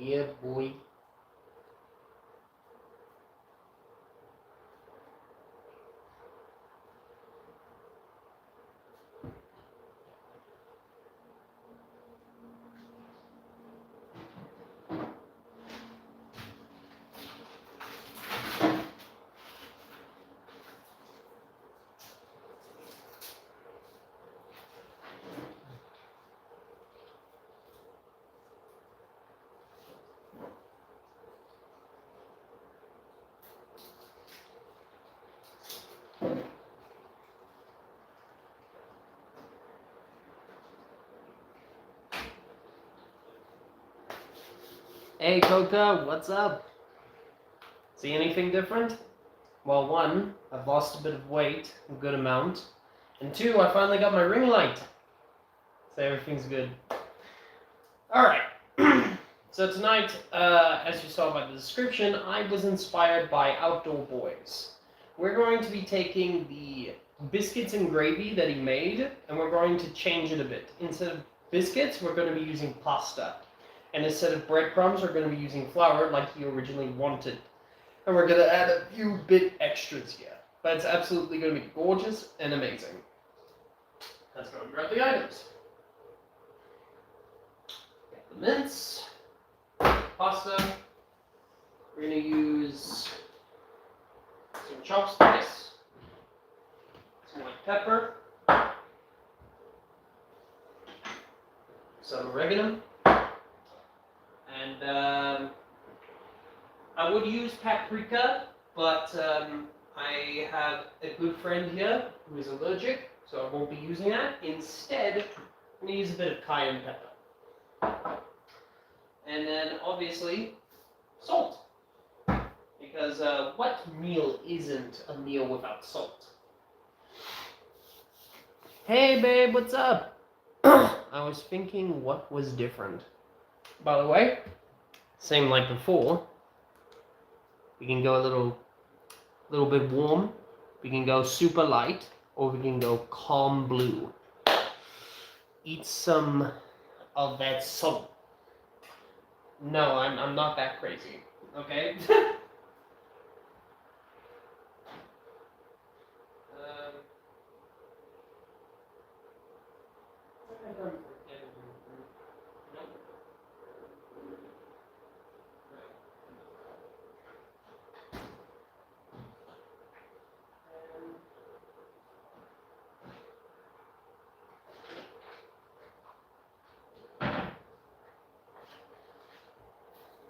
Yeah, boy. Hey, Coco, what's up? See anything different? Well, one, I've lost a bit of weight, a good amount. And two, I finally got my ring light. So everything's good. Alright. So tonight, as you saw by the description, I was inspired by Outdoor Boys. We're going to be taking the biscuits and gravy that he made, and we're going to change it a bit. Instead of biscuits, we're going to be using pasta. And instead of breadcrumbs, we're going to be using flour like he originally wanted. And we're going to add a few bit extras here. But it's absolutely going to be gorgeous and amazing. Let's go and grab the items. Get the mince, pasta. We're going to use some chopped spice, some white pepper, some oregano, and I would use paprika, but I have a good friend here who is allergic, so I won't be using that. Instead, I'm going to use a bit of cayenne pepper. And then, obviously, salt. Because what meal isn't a meal without salt? Hey, babe, what's up? I was thinking what was different. By the way, same like before. We can go a little bit warm. We can go super light, or we can go calm blue. Eat some of that salt. No, I'm not that crazy. Okay.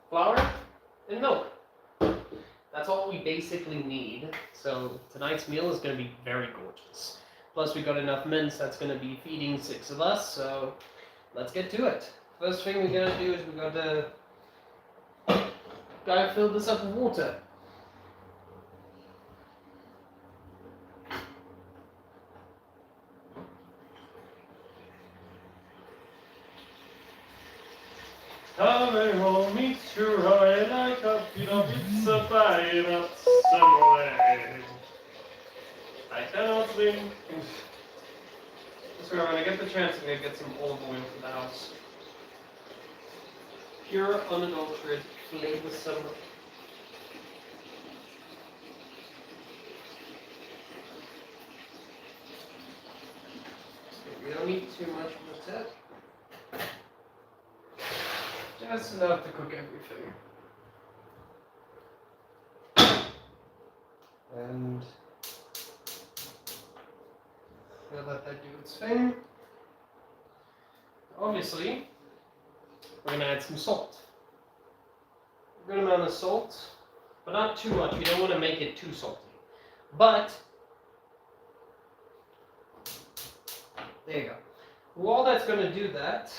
Flour and milk. That's all we basically need. So tonight's meal is going to be very gorgeous. Plus we got enough mince that's going to be feeding 6 of us, so let's get to it. First thing we're going to do is gotta fill this up with water. Come home, meet your eye like a pizza pie, not somewhere. I cannot swim. So when I get the chance, I'm going to get some olive oil for the house. Pure, unadulterated, flavored with some... We don't need too much of that. Just enough to cook everything. And we'll let that do its thing. Obviously, we're going to add some salt. A good amount of salt, but not too much. We don't want to make it too salty. But, there you go. While that's going to do that,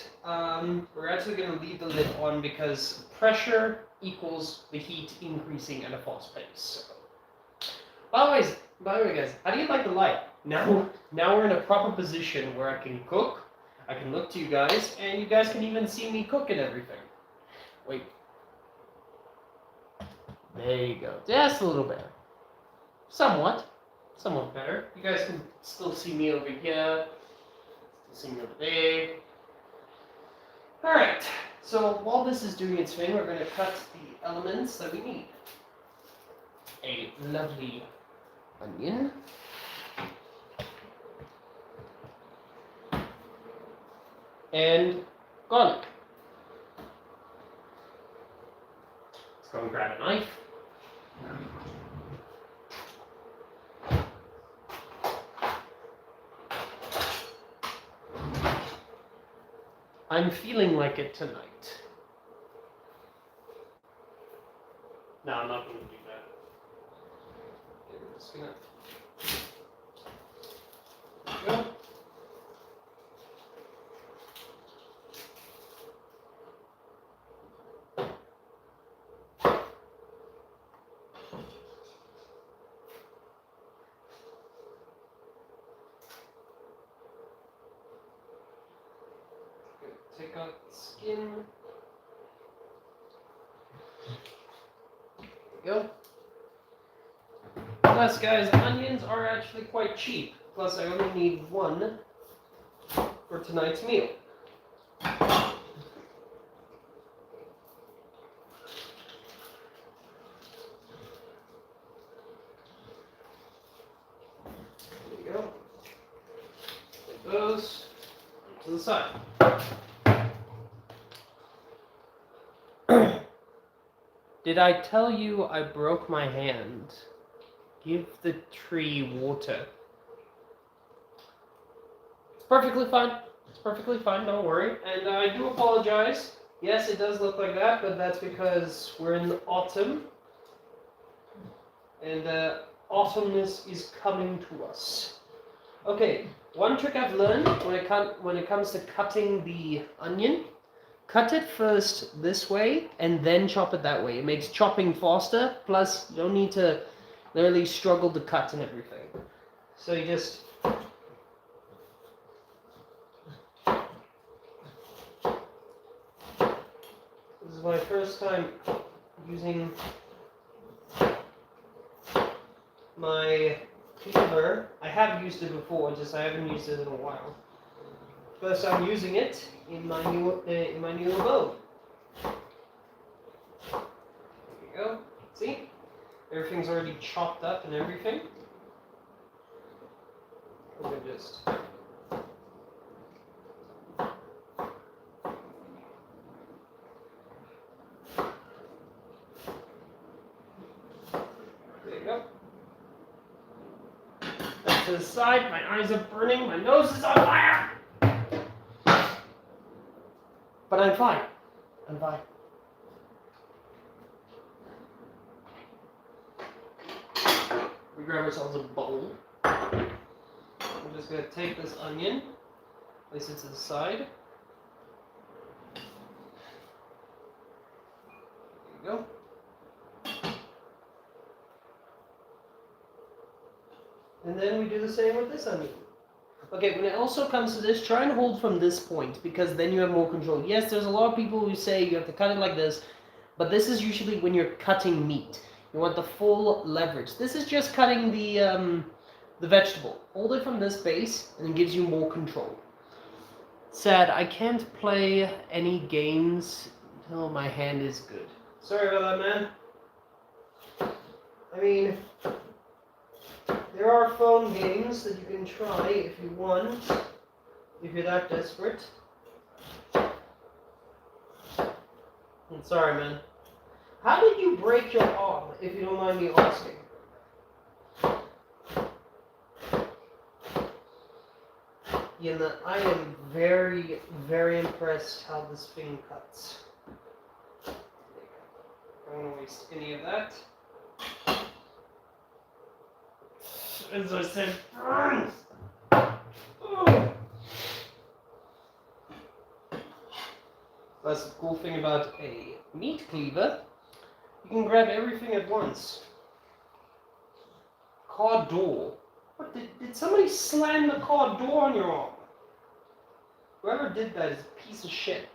we're actually going to leave the lid on because pressure equals the heat increasing at a fast pace. So. By the way, guys, how do you like the light? Now we're in a proper position where I can cook, I can look to you guys, and you guys can even see me cook and everything. Wait. There you go. Just a little better. Somewhat better. You guys can still see me over here. See me over there. Alright, So while this is doing its thing, we're going to cut the elements that we need. A lovely onion. And garlic. Let's go and grab a knife. I'm feeling like it tonight. No, I'm not going to do that. Okay, we're just gonna. There we go. Take out the skin. There we go. Plus, guys, onions are actually quite cheap. Plus, I only need one for tonight's meal. There we go. Take those to the side. Did I tell you I broke my hand? Give the tree water. It's perfectly fine. It's perfectly fine, don't worry. And I do apologize. Yes, it does look like that, but that's because we're in the autumn. And autumnness is coming to us. Okay, one trick I've learned when it comes to cutting the onion, cut it first this way and then chop it that way. It makes chopping faster, plus you don't need to literally struggle to cut and everything. So you just... This is my first time using my cleaver. I have used it before, just I haven't used it in a while. First I'm using it in my new abode. There we go. See? Everything's already chopped up and everything. I'm gonna just... There you go. Back to the side. My eyes are burning. My nose is on fire. But I'm fine. I'm fine. We grab ourselves a bowl. I'm just going to take this onion, place it to the side. There you go. And then we do the same with this onion. Okay, when it also comes to this, try and hold from this point, because then you have more control. Yes, there's a lot of people who say you have to cut it like this, but this is usually when you're cutting meat. You want the full leverage. This is just cutting the vegetable. Hold it from this base, and it gives you more control. Sad, I can't play any games until my hand is good. Sorry about that, man. I mean... There are phone games that you can try if you want, if you're that desperate. I'm sorry, man. How did you break your arm, if you don't mind me asking? You know, I am very, very impressed how this thing cuts. I don't want to waste any of that. As I said, burns! That's the cool thing about a meat cleaver. You can grab everything at once. Car door. What, did somebody slam the car door on your arm? Whoever did that is a piece of shit.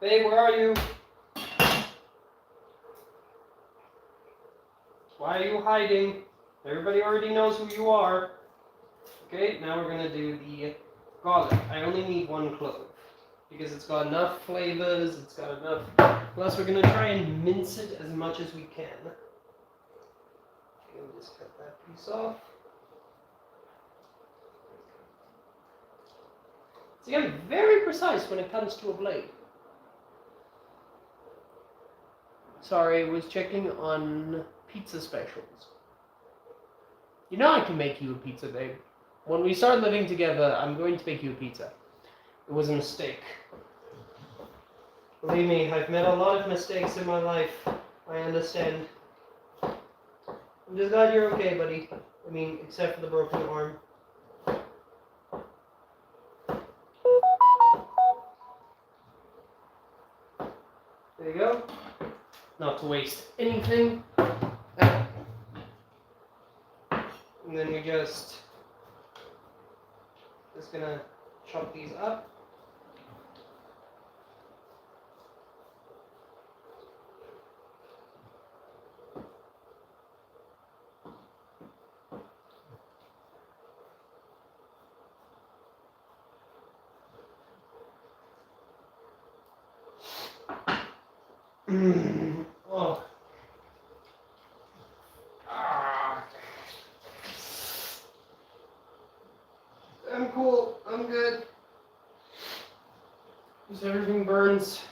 Babe, where are you? Why are you hiding? Everybody already knows who you are. Okay, now we're going to do the garlic. I only need 1 clove because it's got enough flavors. It's got enough. Plus, we're gonna try and mince it as much as we can. Okay, we'll just cut that piece off. See, I'm very precise when it comes to a blade. Sorry, I was checking on pizza specials. You know I can make you a pizza, babe. When we start living together, I'm going to make you a pizza. It was a mistake. Believe me, I've made a lot of mistakes in my life. I understand. I'm just glad you're okay, buddy. I mean, except for the broken arm. There you go. Not to waste anything. And then we just gonna chop these up. Oh. I'm cool. I'm good. Just everything burns.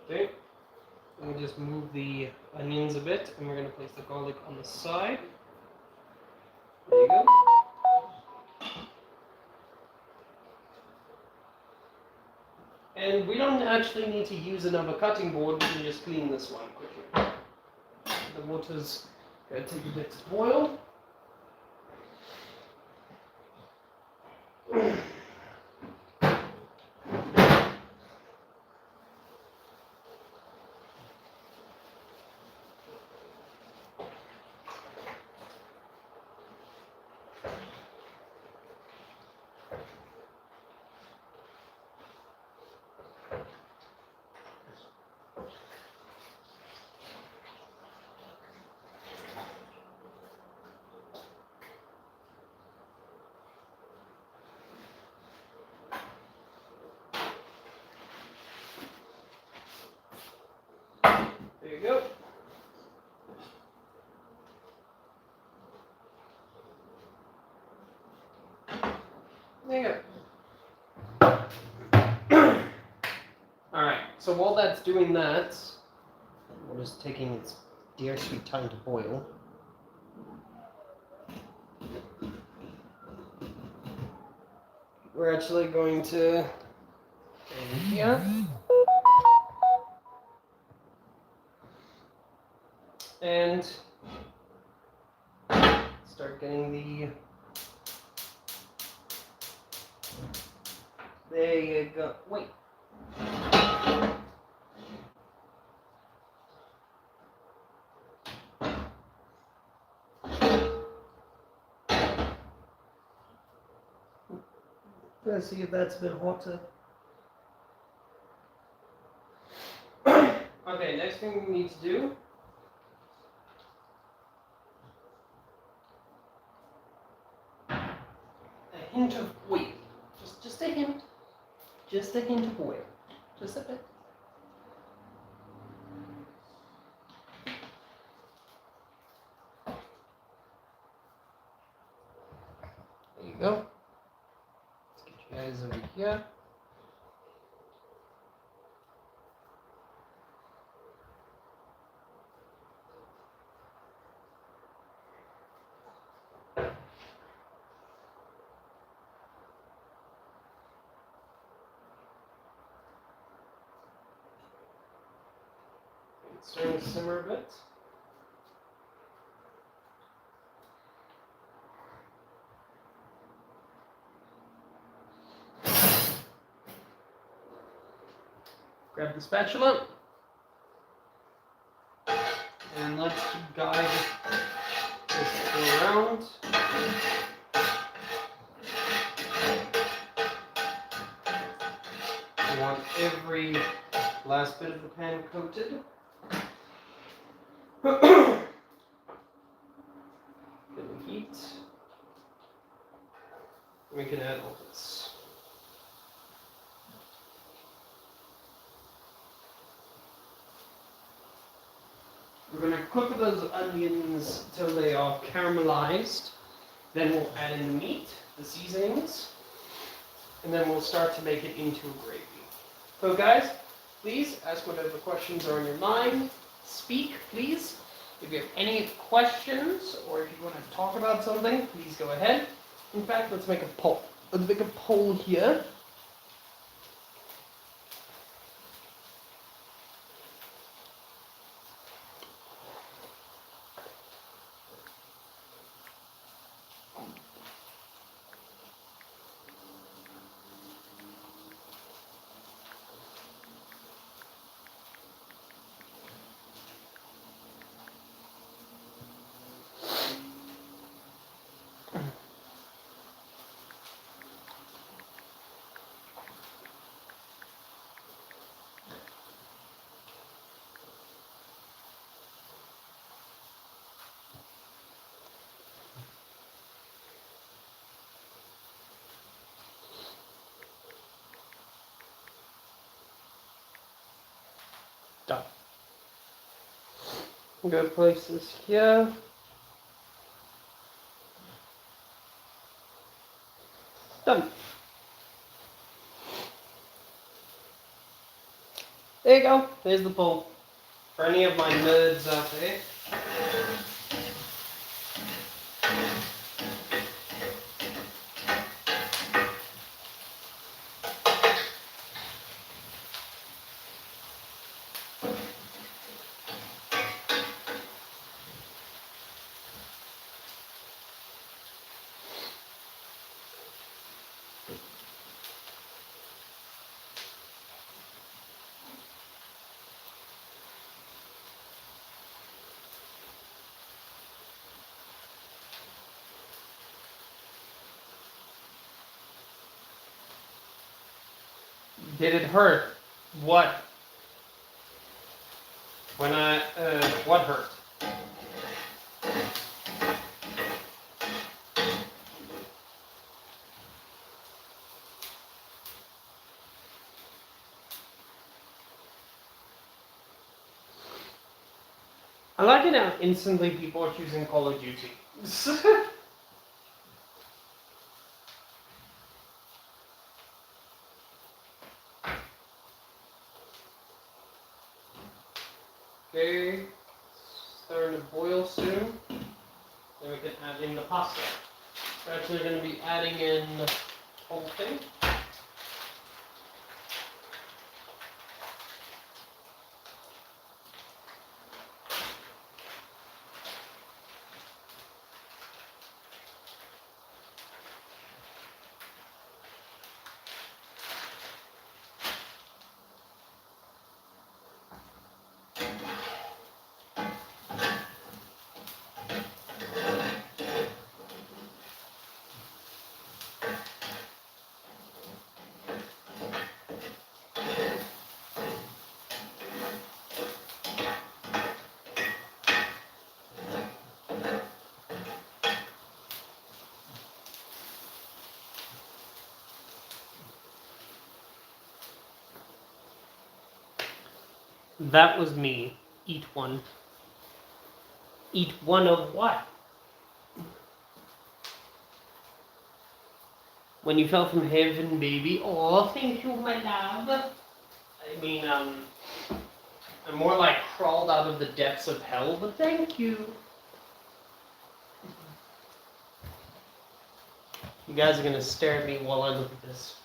Okay. Let me just move the onions a bit, and we're going to place the garlic on the side. There you go. And we don't actually need to use another cutting board, we can just clean this one quickly. The water's going to take a bit to boil. There you go. There you go. Alright, so while that's doing that, water's taking its dear sweet time to boil. We're actually going to go in here. And start getting the. There you go. Wait. Let's see if that's a bit hotter. Okay, next thing we need to do. A hint of oil. Just a hint. Just a hint of oil. Just a bit. There you go. Let's get you guys over here. It's starting to simmer a bit. Grab the spatula. And let's guide this around. of the pan coated. Get the heat. We can add all this. We're going to cook those onions till they are caramelized. Then we'll add in the meat, the seasonings, and then we'll start to make it into a gravy. So guys, please ask whatever questions are on your mind. Speak, please. If you have any questions or if you want to talk about something, please go ahead. In fact, let's make a poll. Let's make a poll here. Done. I'm going to place this here. Done. There you go. There's the poll. For any of my nerds out there. Did it hurt? What? When what hurt? I like it how instantly people are choosing Call of Duty. Okay, starting to boil soon. Then we can add in the pasta. We're actually going to be adding in the whole thing. That was me. Eat one. Eat one of what? When you fell from heaven, baby. Oh, thank you, my love. I mean, I'm more like crawled out of the depths of hell, but thank you. You guys are gonna stare at me while I look at this.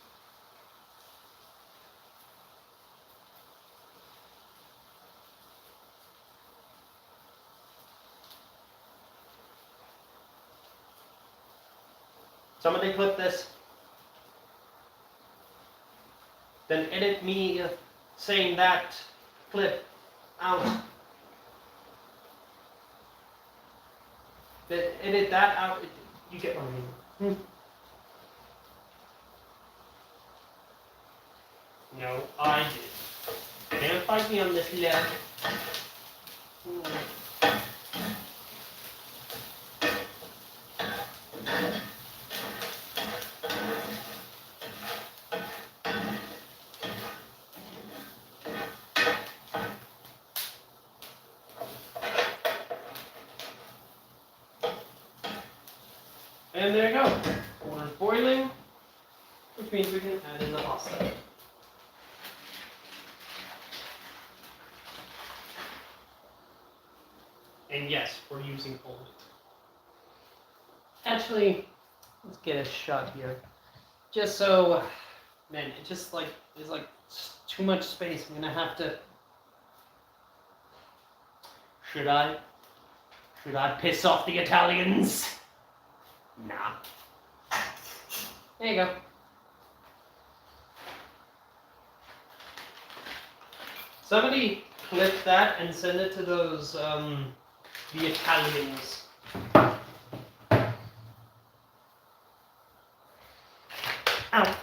Somebody clip this. Then edit me saying that clip out. Then edit that out. You get what I mean. No, I did. Yeah? fight me on this leg. And there you go. Water's boiling, which means we can add in the pasta. And yes, we're using cold. Actually, let's get a shot here. Just so, man, it just like, there's like too much space. I'm gonna have to. Should I? Should I piss off the Italians? Nah. There you go. Somebody clip that and send it to those, the Italians. Ow.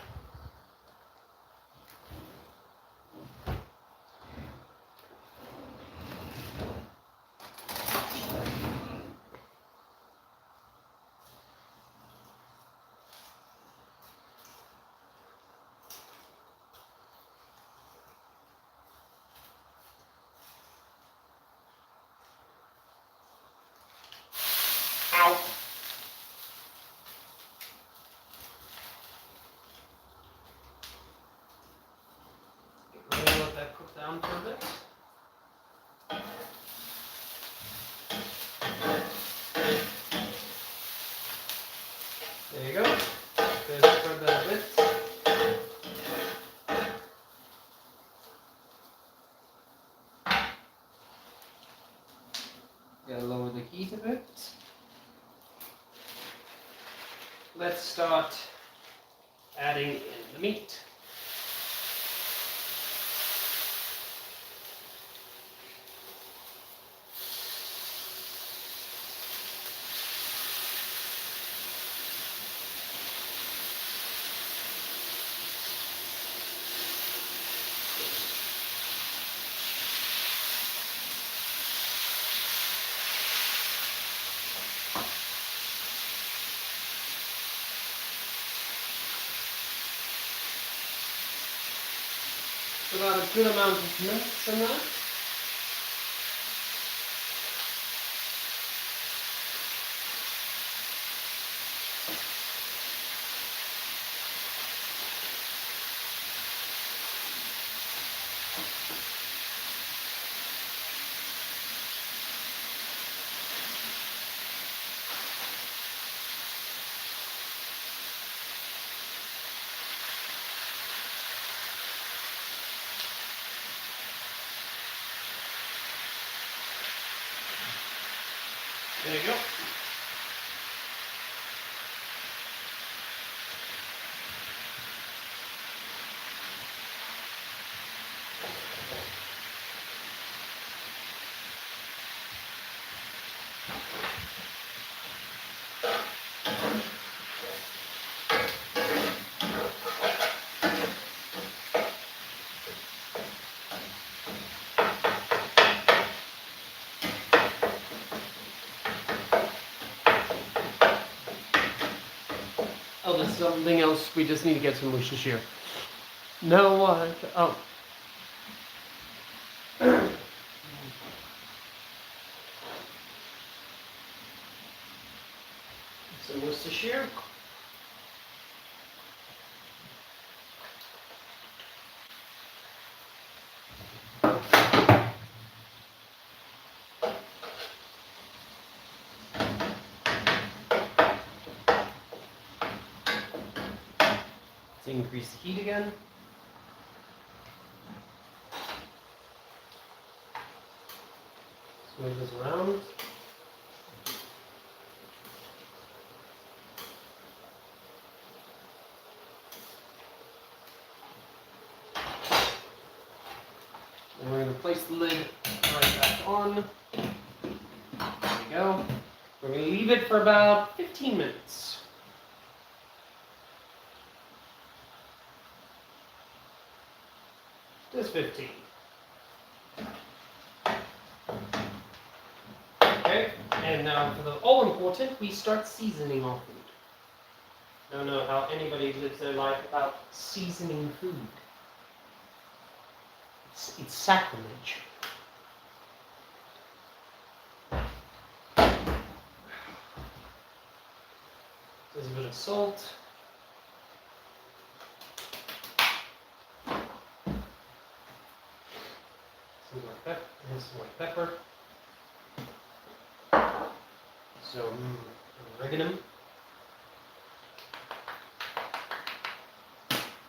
Ow. I'm gonna let that cook down for a bit. There you go. Just spread that a bit. Gotta lower the heat a bit. Let's start adding in the meat. About a good amount of minutes in that. There you go. Oh, there's something else. We just need to get some Worcestershire. No, what? Oh. Some Worcestershire. Let's increase the heat again. Let's move this around. And we're going to place the lid right back on. There we go. We're going to leave it for about 15 minutes. Just 15. Okay, and now for the all important, we start seasoning our food. I don't know how anybody lives their life without seasoning food. It's sacrilege. There's a bit of salt. Some more pepper. And some more pepper. Some oregano.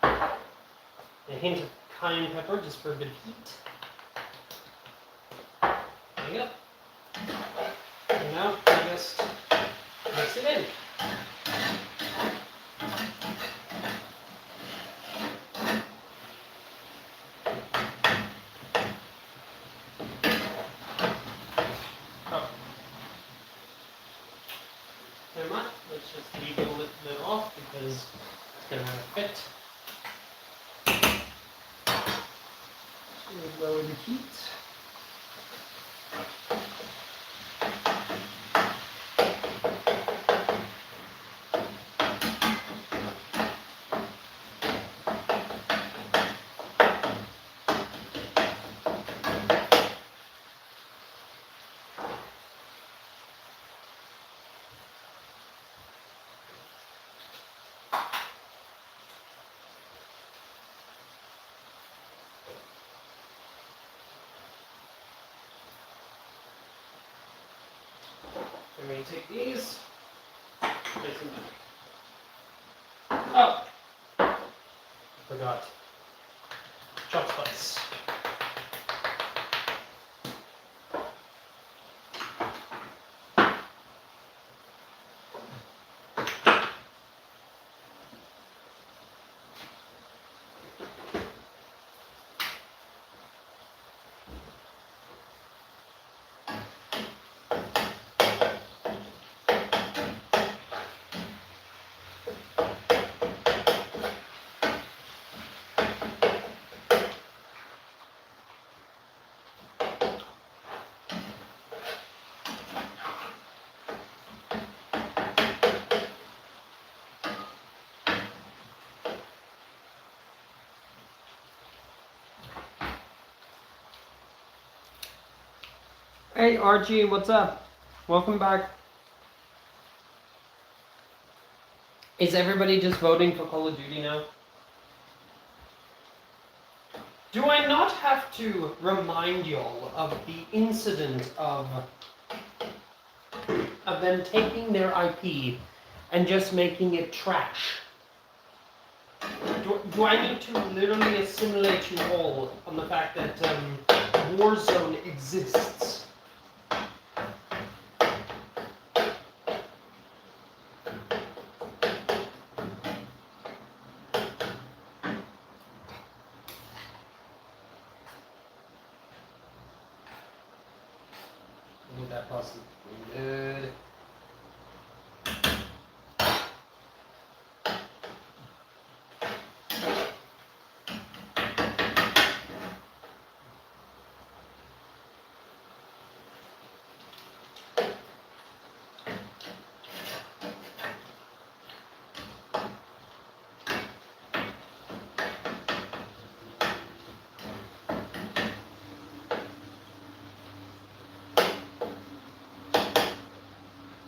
A hint of cayenne pepper just for a bit of heat. There you go. And now I just mix it in. Oh. Never mind. Let's just leave it a little bit off because it's going to fit. Lower the heat. I'm going to take these, place them back. Oh! Forgot. Chop spice. Hey Archie, what's up? Welcome back. Is everybody just voting for Call of Duty now? Do I not have to remind y'all of the incident of them taking their IP and just making it trash? Do I need to literally assimilate you all on the fact that Warzone exists? Move that pasta. Good.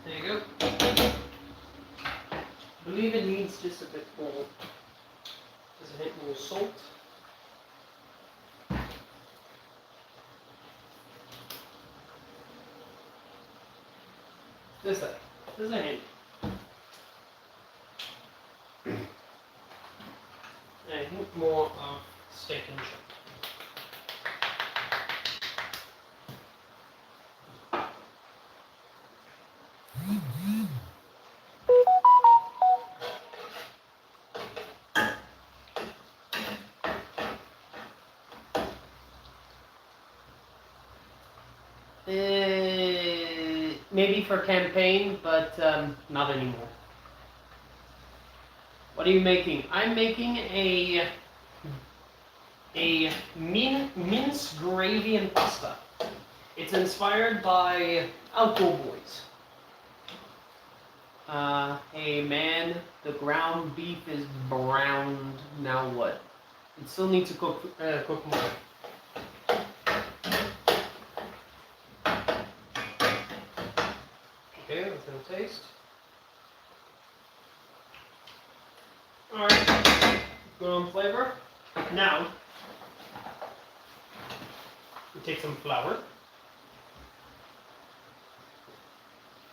There you go. I believe it needs just a bit more. Does it hit more salt? There's that. There's a hint. And a hint more of steak and chip. Maybe for campaign, but not anymore. What are you making? I'm making a mince gravy and pasta. It's inspired by Outdoor Boys. Hey man, the ground beef is browned. Now what? It still needs to cook more. Okay, let's have a taste. Alright, good on flavor. Now, we take some flour.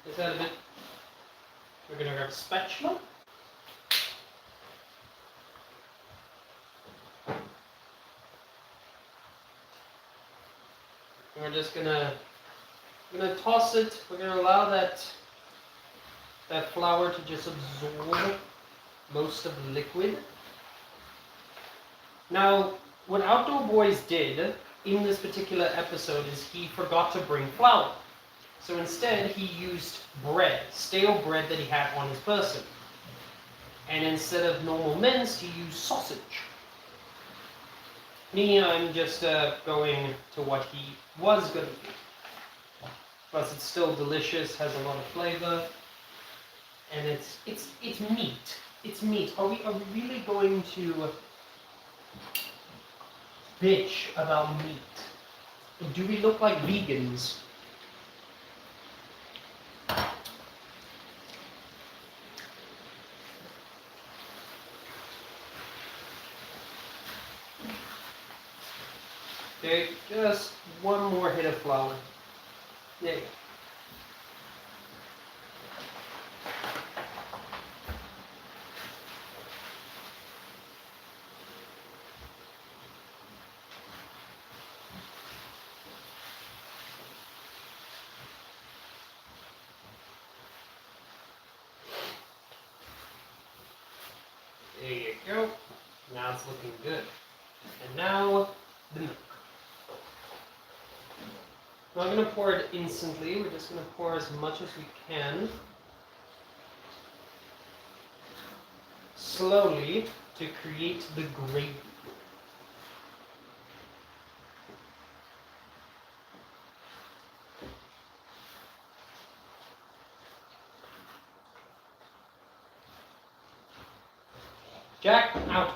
Just add a bit. We're gonna grab a spatula. And we're just gonna toss it. We're gonna allow that flour to just absorb most of the liquid. Now, what Outdoor Boys did in this particular episode is he forgot to bring flour. So instead, he used bread, stale bread that he had on his person. And instead of normal mince, he used sausage. Me, I'm just going to what he was going to do. Plus, it's still delicious, has a lot of flavor, and it's meat. It's meat. Are we really going to bitch about meat? Do we look like vegans? Okay, just one more hit of flour. There you go. There you go. Now it's looking good. And now, the milk. I'm not going to pour it instantly, we're just going to pour as much as we can. Slowly, to create the gravy. Jack, out.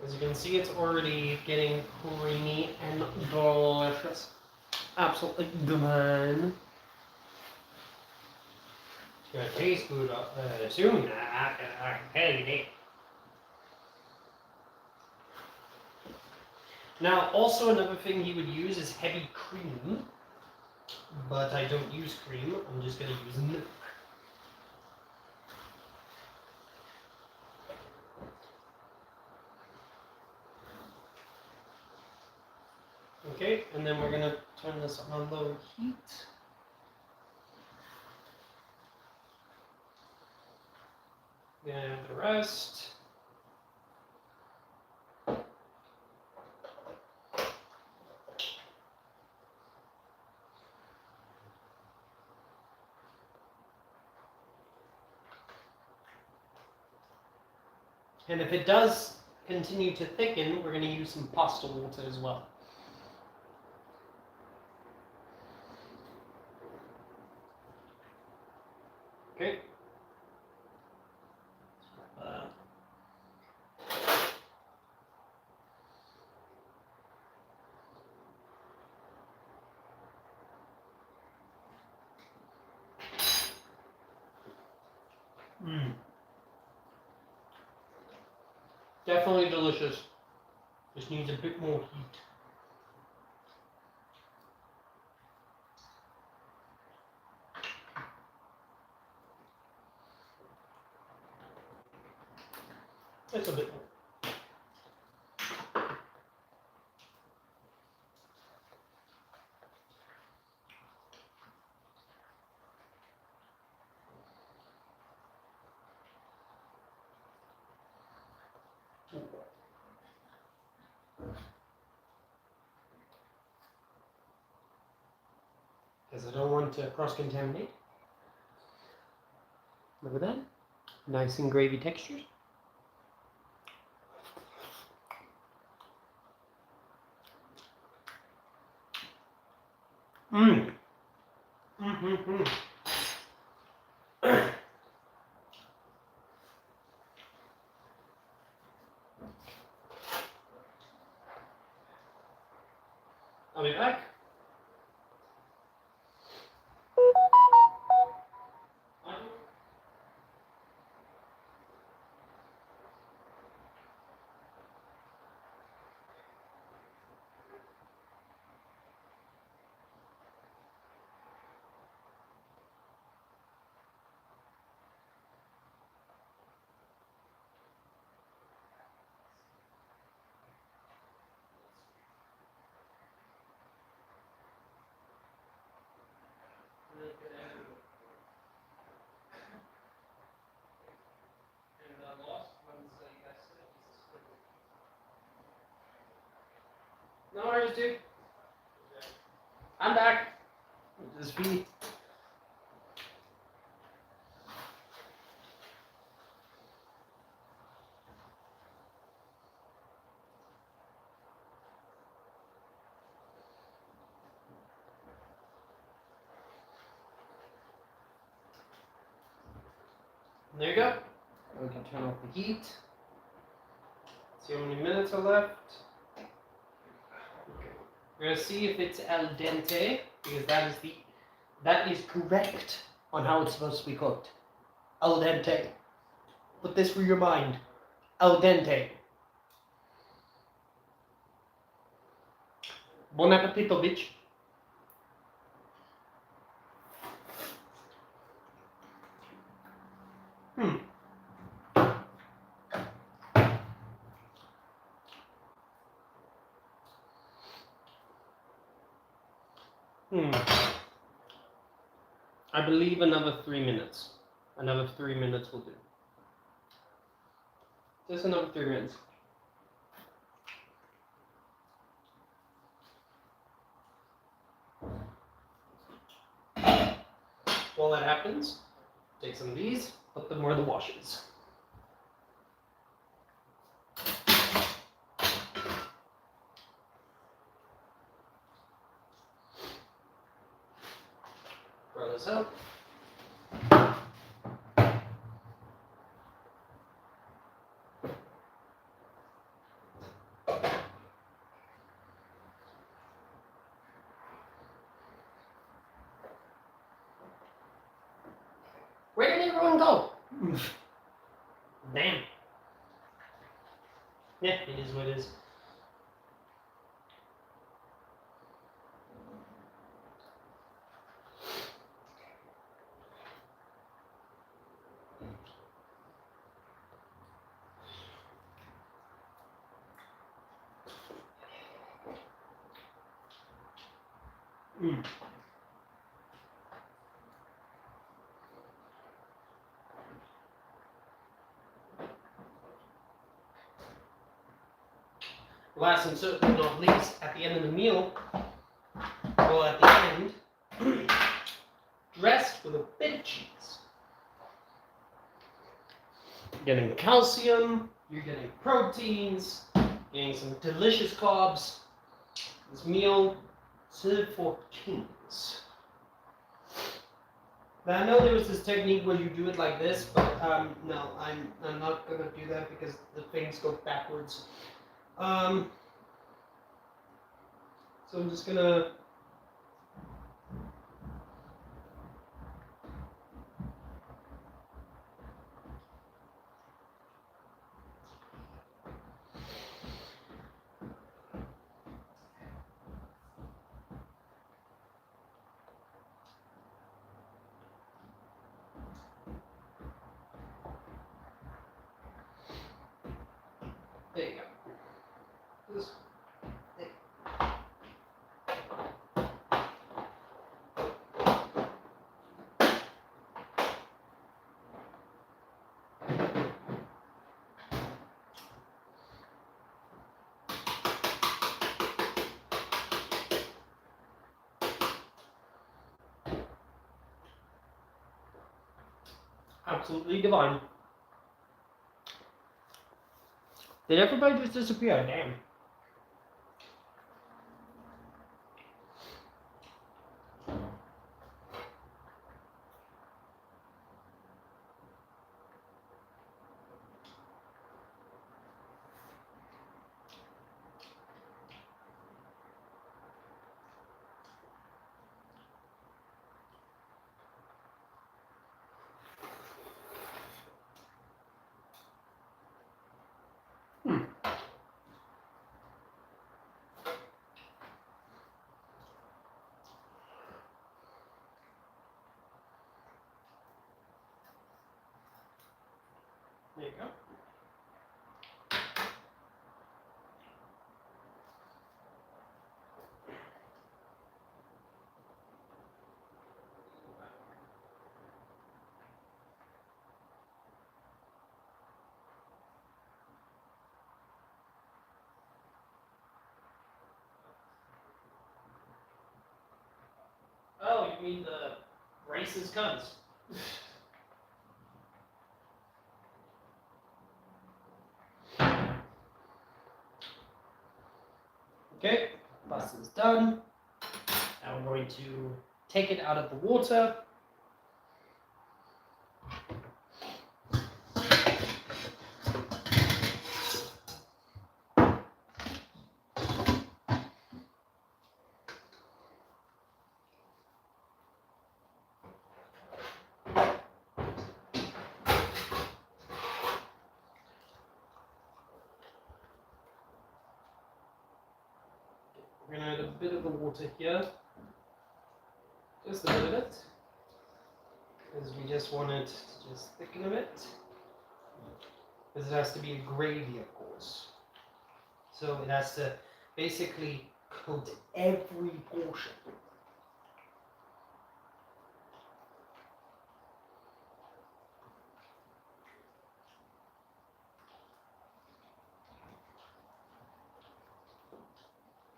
As you can see, it's already getting creamy and delicious. Absolutely divine. It's gonna taste good soon, I can tell you that. Now, also another thing he would use is heavy cream, but I don't use cream, I'm just gonna use milk. Okay, and then we're gonna turn this on low heat. Gonna add the rest. And if it does continue to thicken, we're going to use some pasta water as well. Okay. Definitely delicious. Just needs a bit more heat. It's a bit more. because I don't want to cross-contaminate. Look at that. Nice and gravy textures. Mmm. Mm-hmm. I'll be back. No worries, dude. I'm back. Just feed. There you go. We can turn off the heat. See how many minutes are left. We're gonna see if it's al dente, because that is correct on how it's supposed to be cooked. Al dente. Put this through your mind. Al dente. Bon appetito, bitch. I believe another 3 minutes. Another 3 minutes will do. Just another 3 minutes. While that happens, take some of these, put them where the wash is. Throw this out. Where did everyone go? Damn. Yeah, it is what it is. Last and certainly not least, at the end of the meal, well, at the end, dressed with a bit of cheese. You're getting calcium, you're getting proteins, getting some delicious carbs. This meal served for kings. Now, I know there was this technique where you do it like this, but no, I'm not gonna do that because the things go backwards. So I'm just gonna there you go. Just, there. Absolutely divine. Did everybody just disappear? Damn. There you go. Oh, you mean the racist cunts? Okay, pasta's done. Now we're going to take it out of the water. We're going to add a bit of the water here. Just a bit of it. Because we just want it to just thicken a bit. Because it has to be a gravy, of course. So it has to basically coat every portion.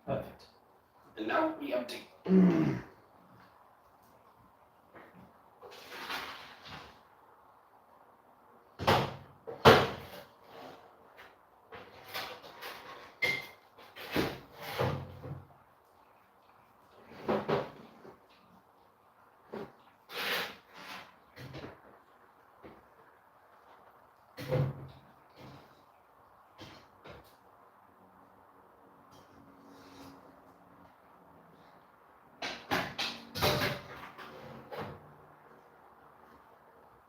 Perfect. And now we empty.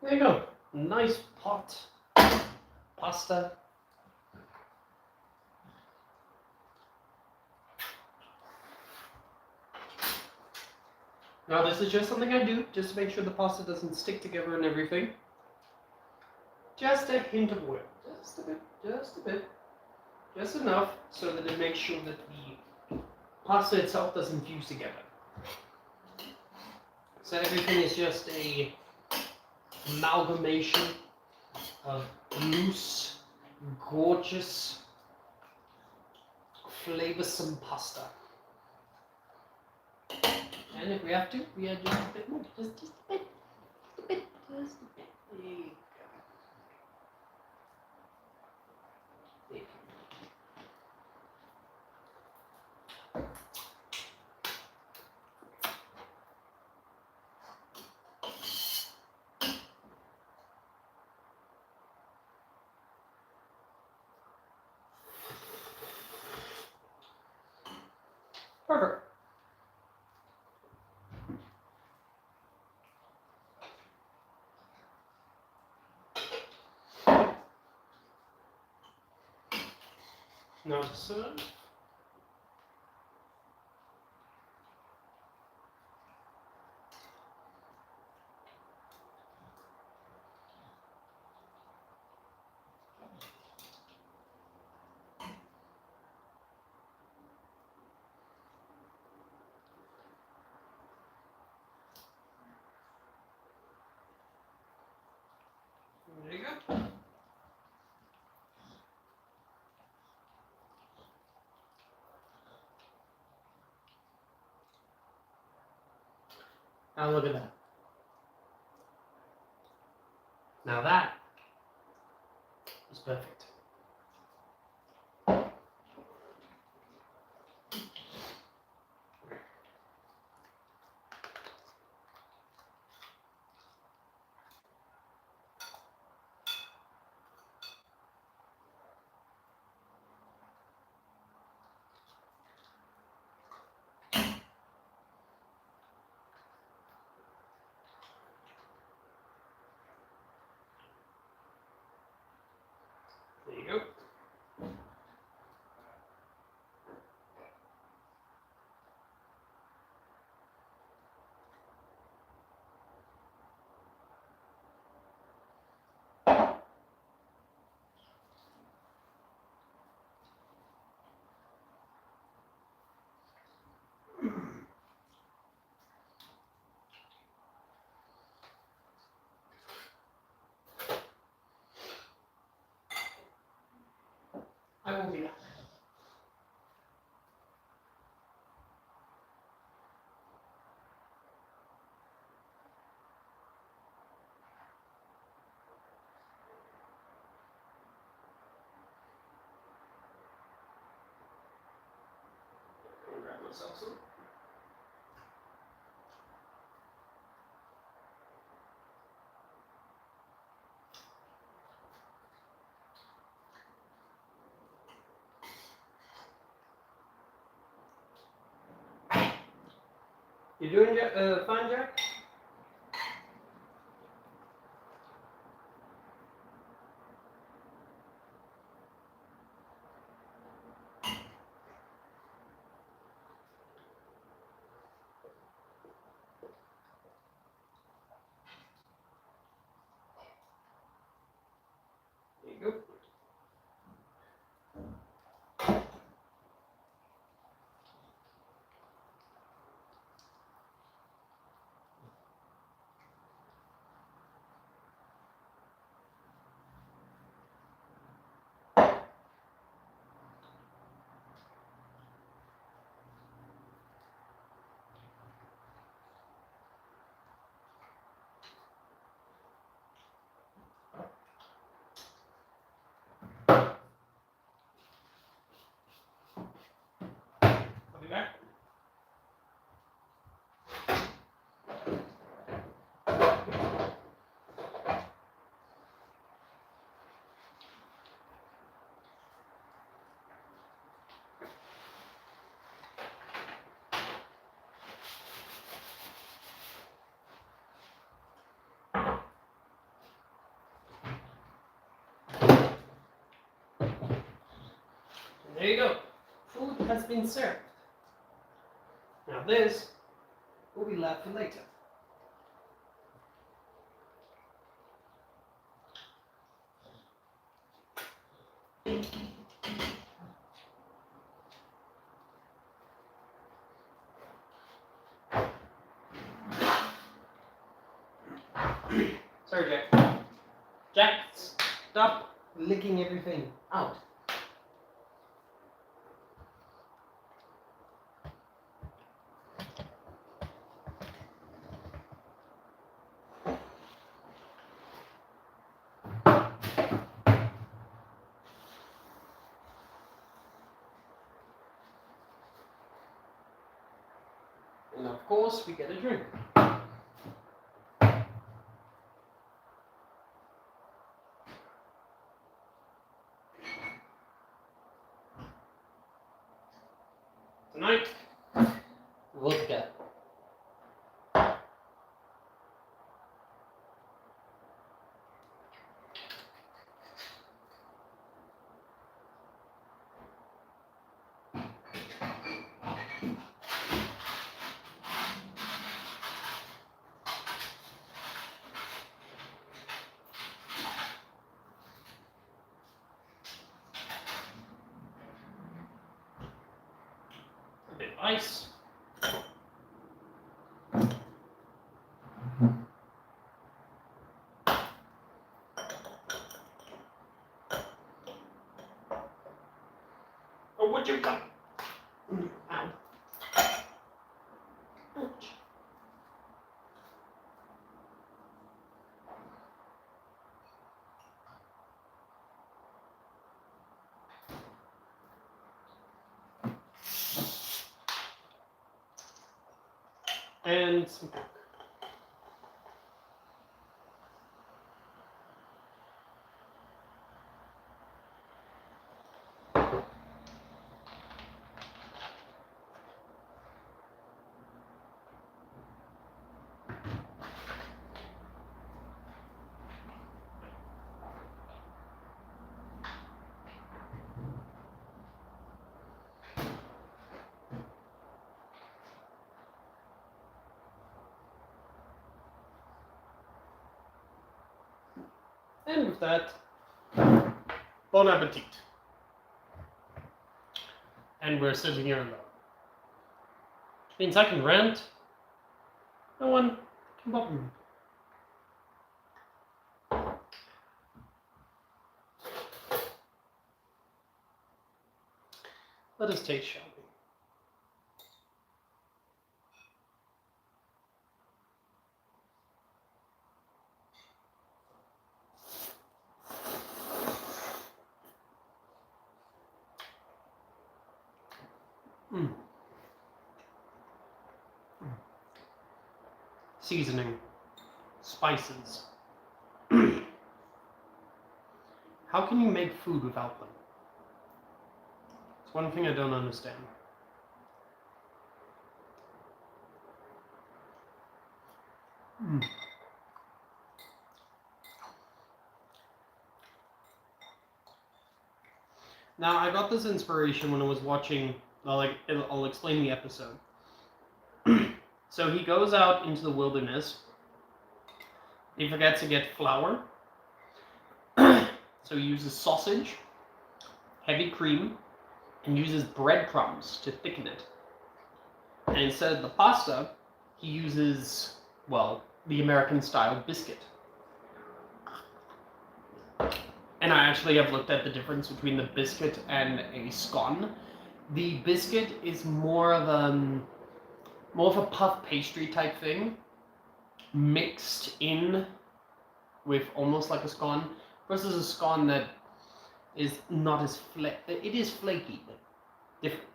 There you go. Nice pot pasta. Now this is just something I do, just to make sure the pasta doesn't stick together and everything. Just a hint of oil. Just a bit. Just a bit. Just enough so that it makes sure that the pasta itself doesn't fuse together. So everything is just a amalgamation of loose, gorgeous, flavorsome pasta. And if we have to, we add just a bit more. Just a bit. Just a bit. Just a bit. There you go. There. Perfect. Now to serve. There you go. Now look at that. Now that was perfect. There you go. I will be back. I'll grab myself some. You doing fine, Jack? There you go. I'll be back. There you go. Food has been served. Now this will be left for later. Sorry, Jack. Jack, stop licking everything out. And of course, we get a drink. Tonight, vodka. A bit of ice. Oh, would you come? Ow. Ouch. and some pork. And with that, bon appetit. And we're sitting here alone. Which means I can rant. No one can bother me. Let us taste, shall we? Seasoning, spices. How can you make food without them? It's one thing I don't understand. Now, I got this inspiration when I was watching, I'll explain the episode. So he goes out into the wilderness. He forgets to get flour. So he uses sausage, heavy cream, and uses breadcrumbs to thicken it. And instead of the pasta, he uses, well, the American-style biscuit. And I actually have looked at the difference between the biscuit and a scone. The biscuit is more of a puff pastry type thing, mixed in with almost like a scone, versus a scone that is not as it is flaky, but different.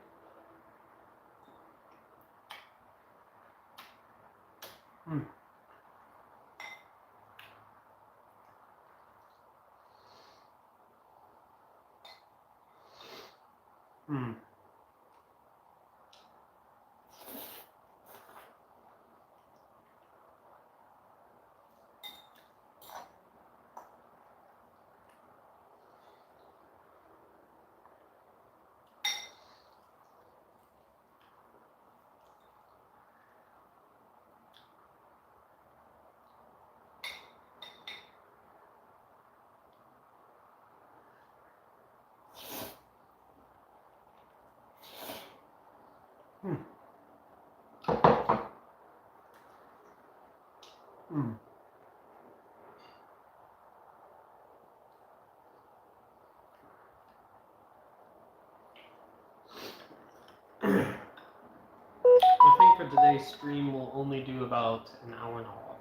I think for today's stream we'll only do about an hour and a half.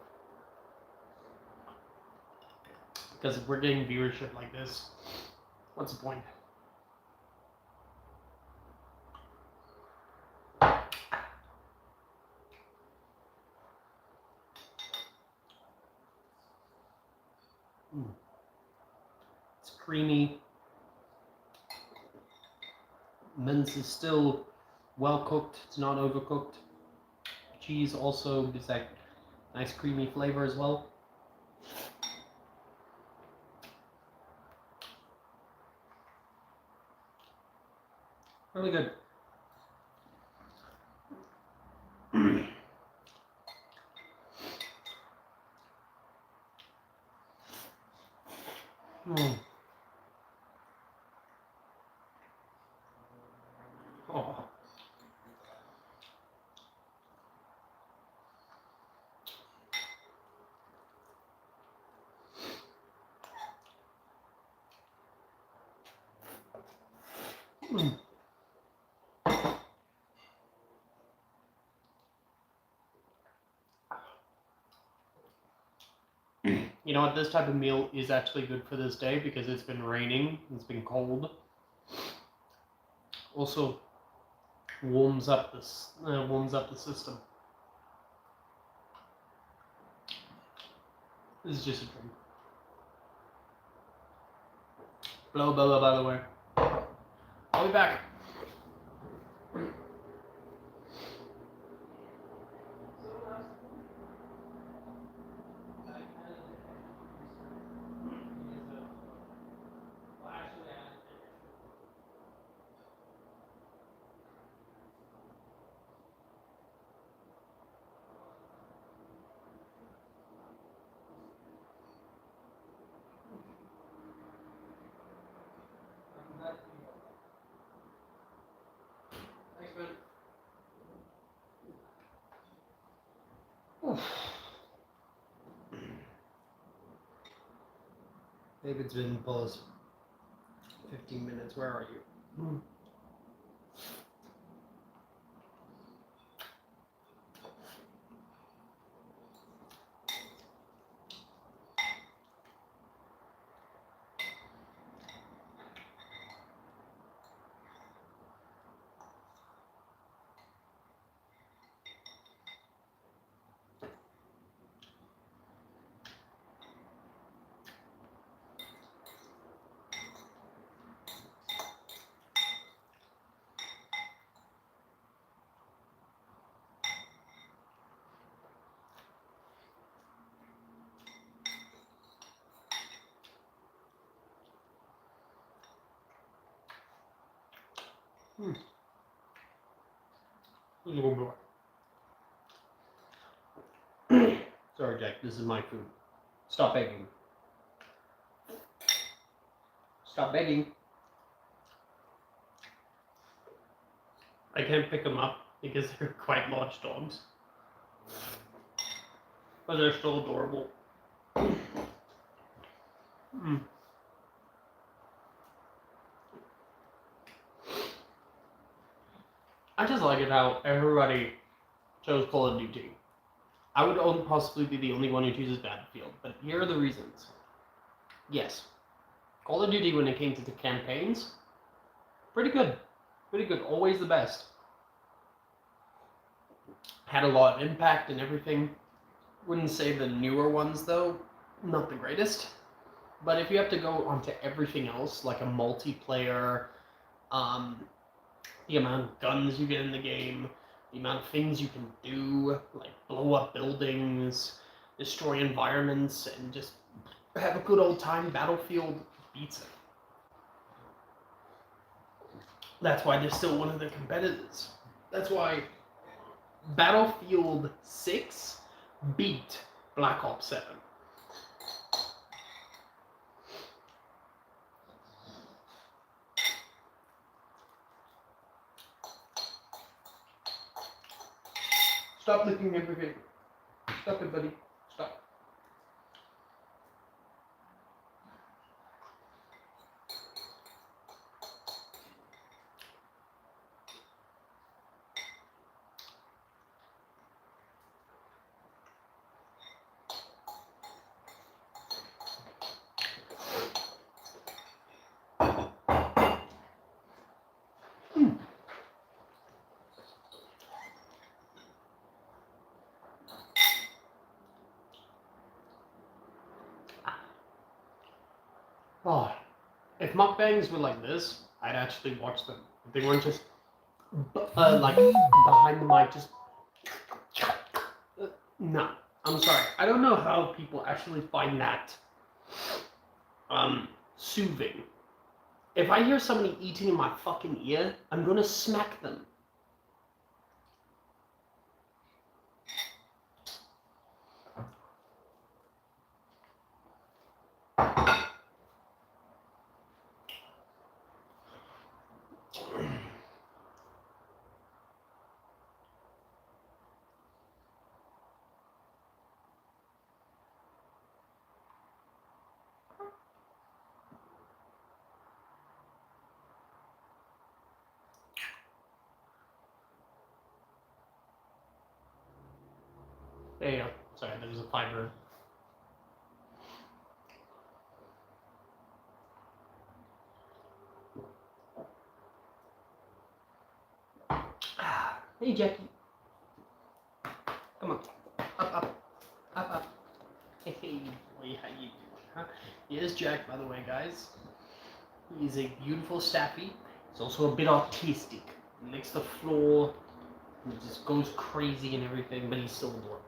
Because if we're getting viewership like this, what's the point? It's creamy. Mince is still well cooked, it's not overcooked. Cheese also gives that nice creamy flavor as well. Really good. Oh. You know what, this type of meal is actually good for this day because it's been raining, it's been cold. Also warms up the system. This is just a dream. Blow, by the way. I'll be back. Thanks, man. Oof. David's been paused 15 minutes. Where are you? A little more. Sorry, Jack. This is my food. Stop begging. Stop begging. I can't pick them up because they're quite large dogs. But they're still adorable. I just like it how everybody chose Call of Duty. I would possibly be the only one who chooses Battlefield, but here are the reasons. Yes, Call of Duty when it came to the campaigns, pretty good. Pretty good, always the best. Had a lot of impact and everything. Wouldn't say the newer ones though, not the greatest. But if you have to go onto everything else, like a multiplayer, the amount of guns you get in the game, the amount of things you can do, like blow up buildings, destroy environments, and just have a good old time, Battlefield beats it. That's why they're still one of the competitors. That's why Battlefield 6 beat Black Ops 7. Stop licking everything. Stop it, buddy. Stop. Oh, if mukbangs were like this, I'd actually watch them. If they weren't just like behind the mic, just no. I'm sorry. I don't know how people actually find that soothing. If I hear somebody eating in my fucking ear, I'm gonna smack them. There you go. Sorry, there's a fiber. Hey, Jackie. Come on. Up, up. Up, up. Hey, boy. He is Jack, by the way, guys. He's a beautiful staffy. He's also a bit autistic. He licks the floor. He just goes crazy and everything, but he's still adorable.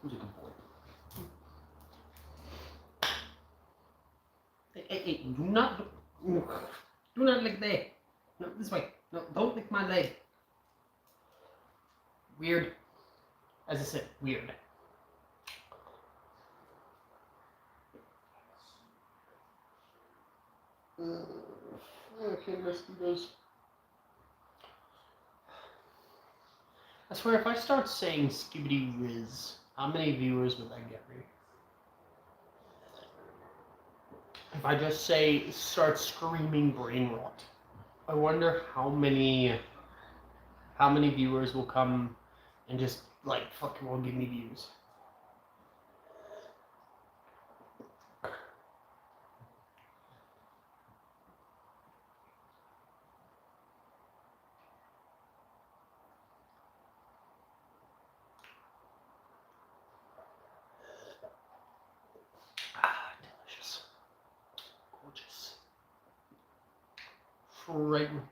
He's a good boy. Hey, do not lick there. No, this way. No, don't lick my leg. Weird. As I said, weird. Okay, mosquitoes. I swear, if I start saying skibbity riz, how many viewers would that get me? If I just start screaming brain rot, I wonder how many viewers will come and just like fucking will give me views. Delicious. Gorgeous. Fragrant.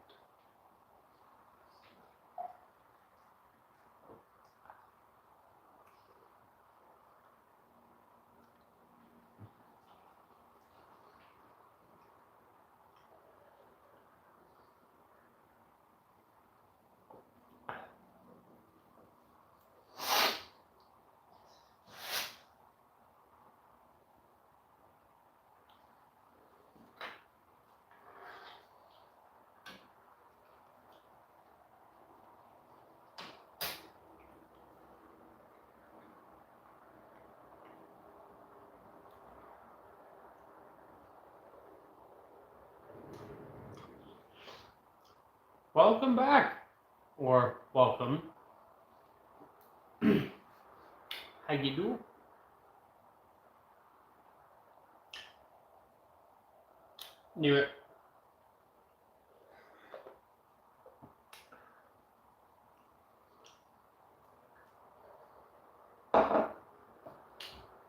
Welcome back, or welcome. How you do? Knew it.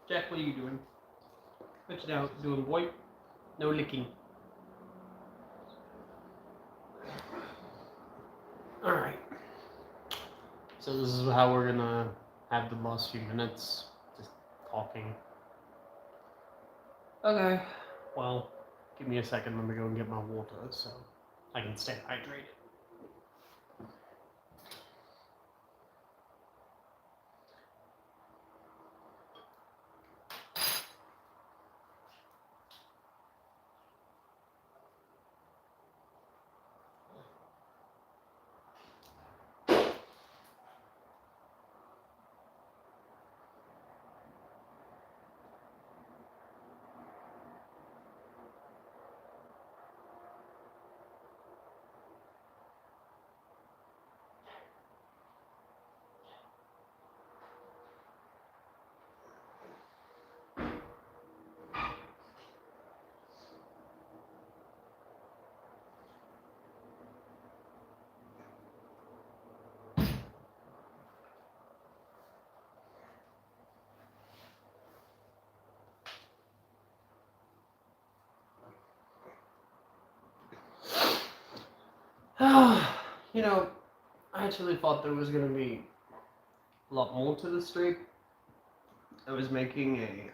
Jack, what are you doing? What you doing, boy? No licking. Alright. So this is how we're gonna have the last few minutes. Just talking. Okay. Well, give me a second. Let me go and get my water so I can stay hydrated. You know, I actually thought there was going to be a lot more to the stream. I was making a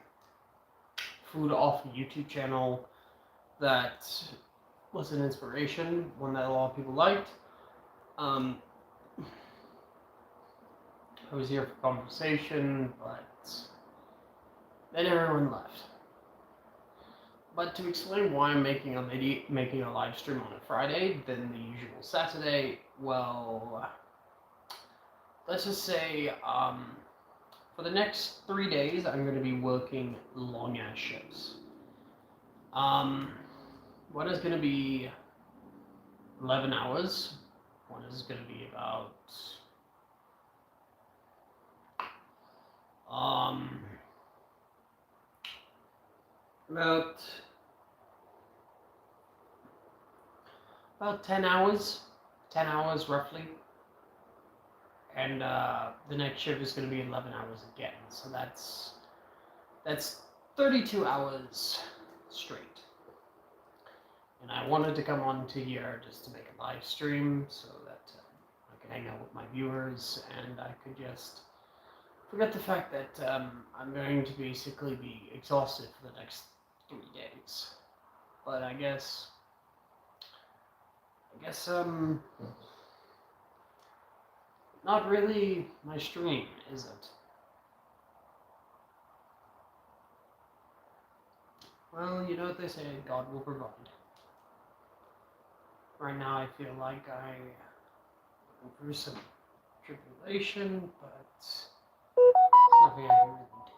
food off YouTube channel that was an inspiration, one that a lot of people liked. I was here for conversation, but then everyone left. But to explain why I'm making a live stream on a Friday than the usual Saturday, well, let's just say for the next 3 days I'm going to be working long ass shifts. One is going to be 11 hours. One is going to be about about 10 hours, roughly, and the next shift is going to be 11 hours again. So that's That's 32 hours straight. And I wanted to come on to here just to make a live stream so that I could hang out with my viewers and I could just forget the fact that I'm going to basically be exhausted for the next 3 days. But I guess, not really my stream, is it? Well, you know what they say, God will provide. Right now I feel like I'm going through some tribulation, but there's nothing I can really do.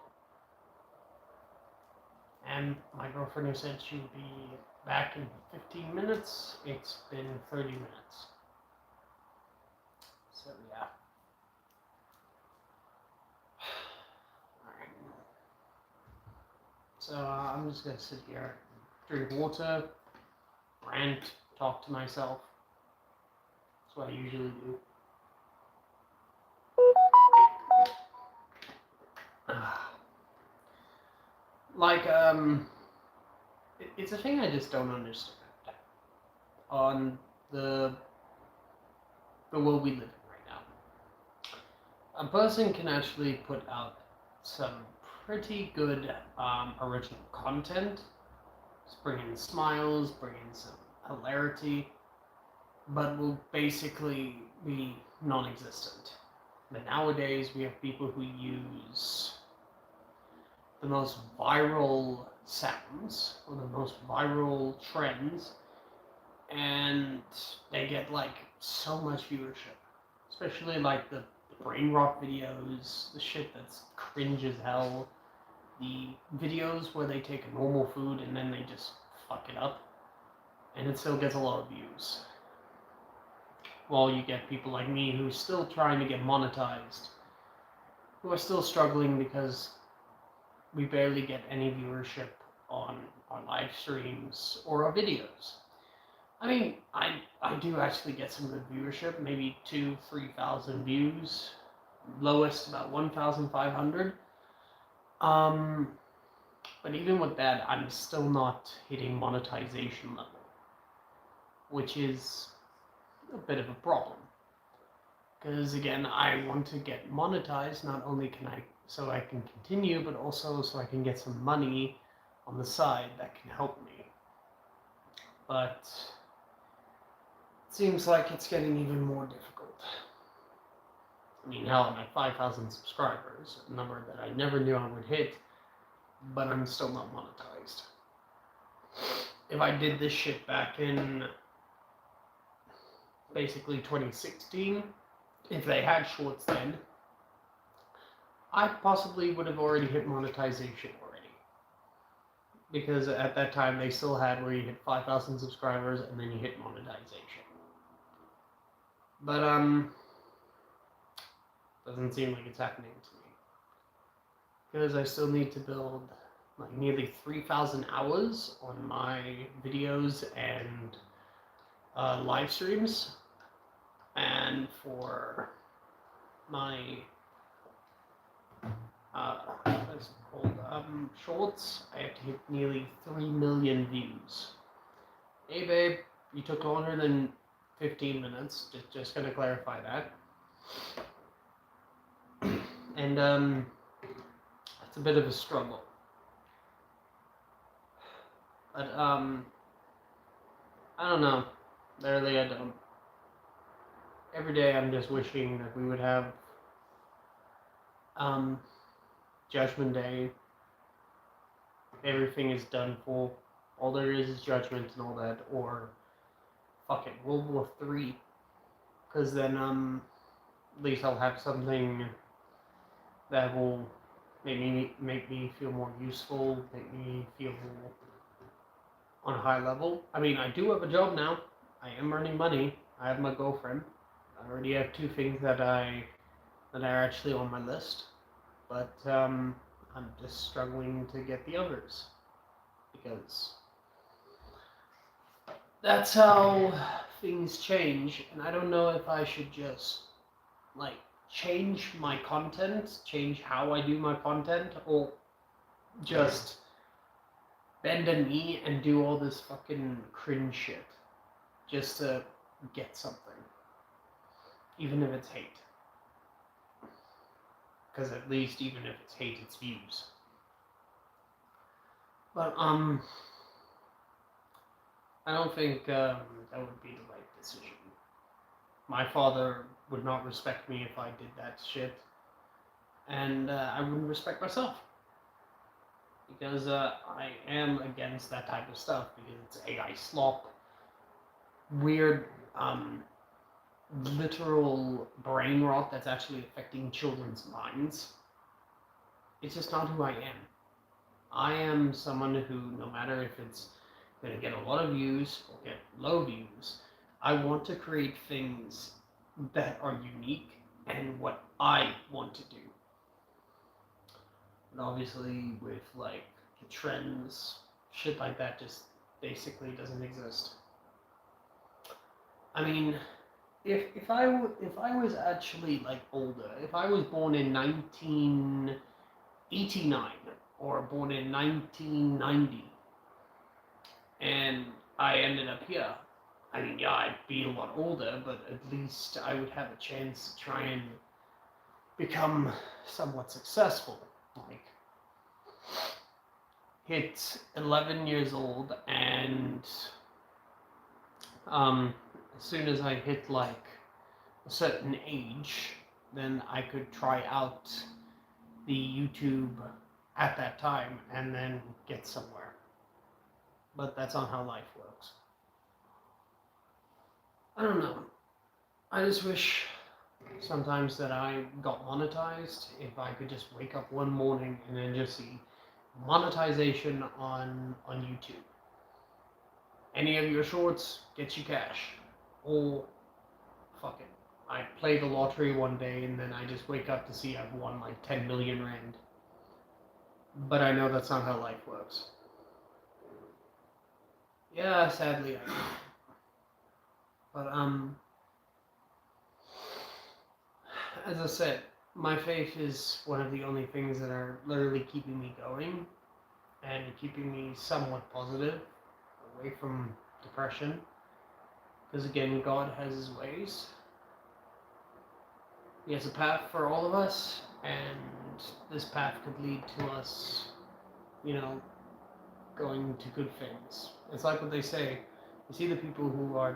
And my girlfriend who said she would be back in 15 minutes, it's been 30 minutes. So yeah. Alright. So I'm just gonna sit here, drink water, rant, talk to myself. That's what I usually do. Like, it's a thing I just don't understand on the world we live in right now. A person can actually put out some pretty good original content, just bring in smiles, bring in some hilarity, but will basically be non-existent. But nowadays we have people who use the most viral sounds or the most viral trends, and they get like so much viewership, especially like the brain rot videos, the shit that's cringe as hell, the videos where they take a normal food and then they just fuck it up, and it still gets a lot of views. While you get people like me who's still trying to get monetized, who are still struggling because we barely get any viewership on our live streams or our videos. I mean, I do actually get some good viewership, maybe 2,000-3,000 views, lowest about 1,500. But even with that, I'm still not hitting monetization level, which is a bit of a problem. Because again, I want to get monetized, not only so I can continue, but also so I can get some money on the side that can help me. But it seems like it's getting even more difficult. I mean, hell, I'm at 5,000 subscribers, a number that I never knew I would hit, but I'm still not monetized. If I did this shit back in basically 2016, if they had shorts then, I possibly would have already hit monetization already. Because at that time they still had where you hit 5,000 subscribers and then you hit monetization. But doesn't seem like it's happening to me. Because I still need to build like nearly 3,000 hours on my videos and live streams. And for my what's it called? Shorts, I have to hit nearly 3 million views. Hey babe, you took longer than 15 minutes, just gonna clarify that. And it's a bit of a struggle. But I don't know. Literally I don't. Every day I'm just wishing that we would have Judgment Day. Everything is done for. All there is judgment and all that, or fuck it, World War III. Because then at least I'll have something that will make me feel more useful, make me feel more on a high level. I mean, I do have a job now. I am earning money. I have my girlfriend. I already have 2 things that are actually on my list, but I'm just struggling to get the others, because that's how things change, and I don't know if I should just like change my content, change how I do my content, or just bend a knee and do all this fucking cringe shit just to get something, even if it's hate. Because at least even if it's hate, it's views. But I don't think that would be the right decision. My father would not respect me if I did that shit, and I wouldn't respect myself. Because I am against that type of stuff, because it's AI slop, weird, literal brain rot that's actually affecting children's minds. It's just not who I am. I am someone who, no matter if it's going to get a lot of views or get low views, I want to create things that are unique and what I want to do. And obviously, with like the trends, shit like that just basically doesn't exist. I mean, if I was actually like older, if I was born in 1989 or born in 1990, and I ended up here, I mean, yeah, I'd be a lot older, but at least I would have a chance to try and become somewhat successful. Like, hit 11 years old, and as soon as I hit like a certain age, then I could try out the YouTube at that time and then get somewhere. But that's not how life works. I don't know. I just wish sometimes that I got monetized. If I could just wake up one morning and then just see monetization on YouTube. Any of your shorts gets you cash. Or fuck it. I play the lottery one day and then I just wake up to see I've won like 10 million rand. But I know that's not how life works. Yeah, sadly I know. But as I said, my faith is one of the only things that are literally keeping me going and keeping me somewhat positive, away from depression. Because again, God has his ways. He has a path for all of us, and this path could lead to us, going to good things. It's like what they say. You see the people who are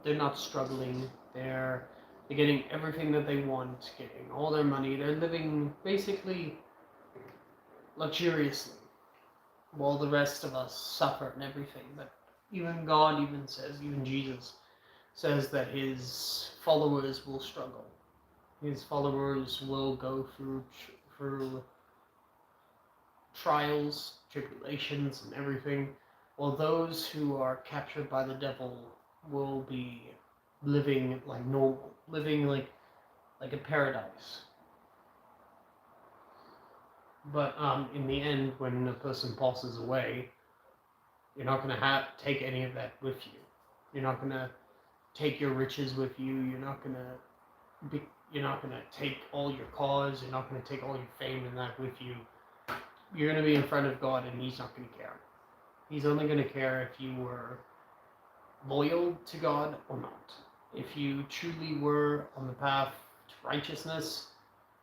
they're not struggling, they're getting everything that they want, getting all their money, they're living basically luxuriously, while the rest of us suffer and everything. But even God even Jesus says that his followers will struggle. His followers will go through trials, tribulations, and everything, while those who are captured by the devil will be living like normal, living like a paradise. But in the end, when a person passes away, you're not going to take any of that with you. You're not going to take your riches with you. You're not going to take all your cause. You're not going to take all your fame and that with you. You're going to be in front of God, and he's not going to care. He's only going to care if you were loyal to God or not. If you truly were on the path to righteousness,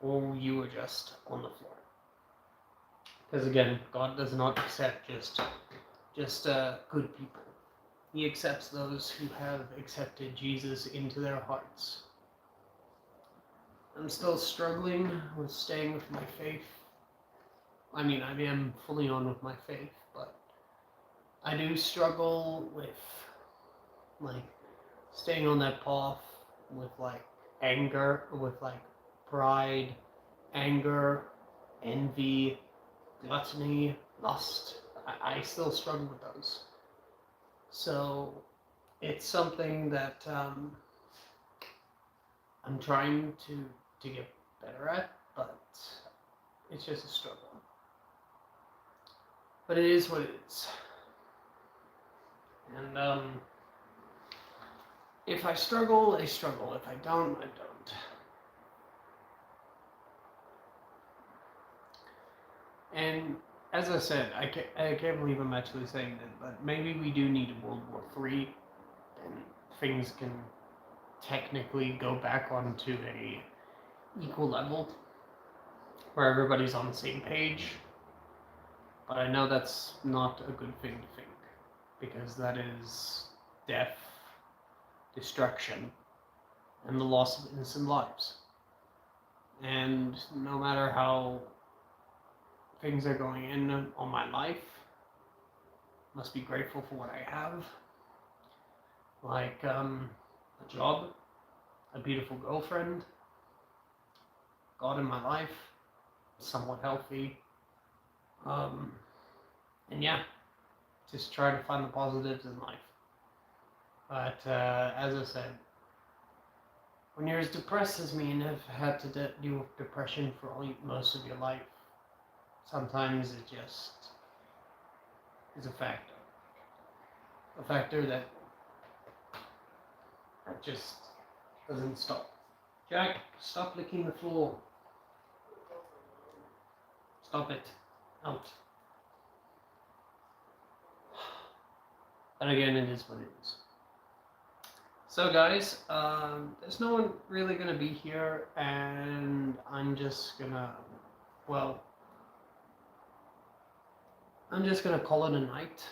or you were just on the floor. Because again, God does not accept just good people. He accepts those who have accepted Jesus into their hearts. I'm still struggling with staying with my faith. I mean, I am fully on with my faith, but I do struggle with, like, staying on that path with, like, anger, with, like, pride, anger, envy, gluttony, lust. I still struggle with those. So, it's something that I'm trying to get better at, but it's just a struggle. But it is what it is. And if I struggle, I struggle. If I don't, I don't. And as I said, I can't believe I'm actually saying that, but maybe we do need a World War III, and things can technically go back onto a equal level where everybody's on the same page. But I know that's not a good thing to think, because that is death, destruction, and the loss of innocent lives. And no matter how things are going in on my life, must be grateful for what I have. Like a job, a beautiful girlfriend, God in my life, somewhat healthy. And yeah, just try to find the positives in life. But as I said, when you're as depressed as me and have had to deal with depression for most of your life, sometimes it just is a factor. A factor that just doesn't stop. Jack, stop licking the floor. Stop it. Out. And again, it is what it is. So guys, there's no one really gonna be here, and I'm just gonna call it a night,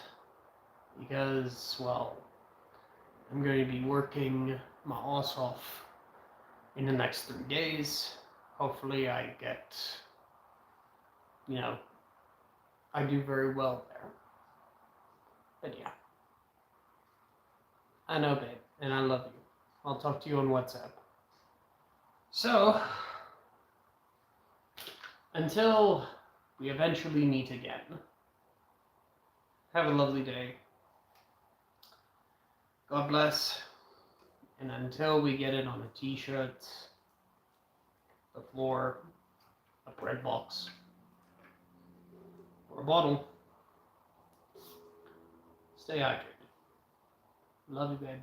because, well, I'm going to be working my ass off in the next 3 days. Hopefully I get, I do very well there. But yeah. I know, babe, and I love you. I'll talk to you on WhatsApp. So, until we eventually meet again, have a lovely day. God bless. And until we get it on a t-shirt, the floor, a bread box, or a bottle, stay hydrated. Love you, babe.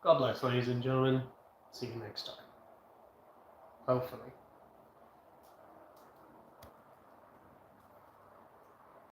God bless, ladies and gentlemen. See you next time. Hopefully.